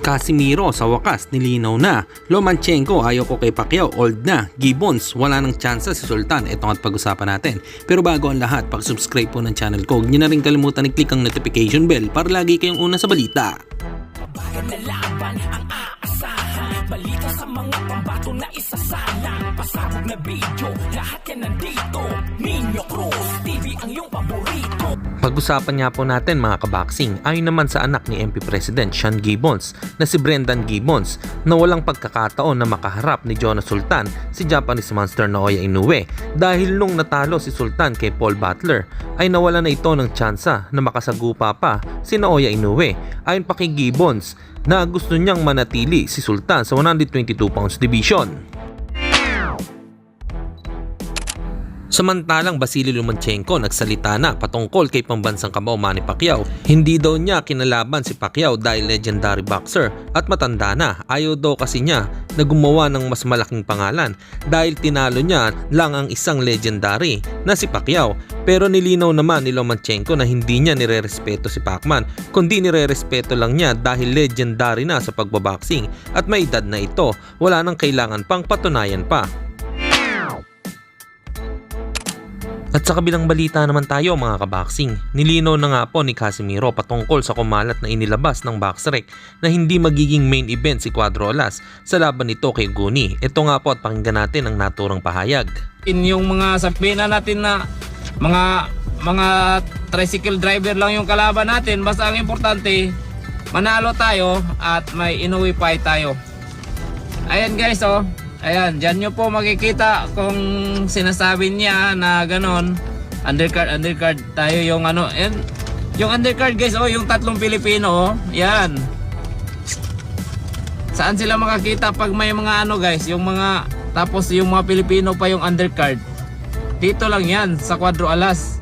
Casimiro sa wakas nilinaw na. Lomachenko ayaw ko kay Pacquiao, old na. Gibbons wala nang tsansa si Sultan. Ito ang pag-usapan natin. Pero bago ang lahat, pag-subscribe po ng channel ko. Huwag niyo na rin kalimutan i-click ang notification bell para lagi kayong una sa balita. Bayan na laban ang aasahan. Balita sa mga pambato na isasalang. Pasabog na video, lahat yan nandito. Minyo Cruz TV ang iyong paborito. Pag-usapan nga po natin mga kaboxing, ayon naman sa anak ni MP President Sean Gibbons na si Brendan Gibbons na walang pagkakataon na makaharap ni Jonas Sultan si Japanese monster Naoya Inoue dahil nung natalo si Sultan kay Paul Butler ay nawala na ito ng tsansa na makasagupa pa si Naoya Inoue. Ayon pa kay Gibbons na gusto niyang manatili si Sultan sa 122 pounds division. Samantalang Vasily Lomachenko nagsalita na patungkol kay pambansang kamao Manny Pacquiao. Hindi daw niya kinalaban si Pacquiao dahil legendary boxer at matanda na. Ayaw daw kasi niya na gumawa ng mas malaking pangalan dahil tinalo niya lang ang isang legendary na si Pacquiao. Pero nilinaw naman ni Lomachenko na hindi niya nirerespeto si Pacman, kundi nirerespeto lang niya dahil legendary na sa pagbaboxing at may edad na ito, wala nang kailangan pang patunayan pa. At sa kabilang balita naman tayo mga kaboxing, nilinaw na nga po ni Casimiro patungkol sa kumalat na inilabas ng Boxrec na hindi magiging main event si Cuadro Alas sa laban nito kay Guni. Ito nga po at pakinggan natin ang naturang pahayag. Yung mga sabihin na natin na mga tricycle driver lang yung kalaban natin, basta ang importante manalo tayo at may Inoue fight tayo. Ayan guys, oh. Ayan, dyan nyo po makikita kung sinasabi niya na ganon. Undercard tayo yung ano. Ayan, yung undercard guys, oh, yung tatlong Pilipino, oh. Yan. Saan sila makakita pag may mga ano guys, yung mga, tapos yung mga Pilipino pa yung undercard. Dito lang yan, sa Cuadro Alas.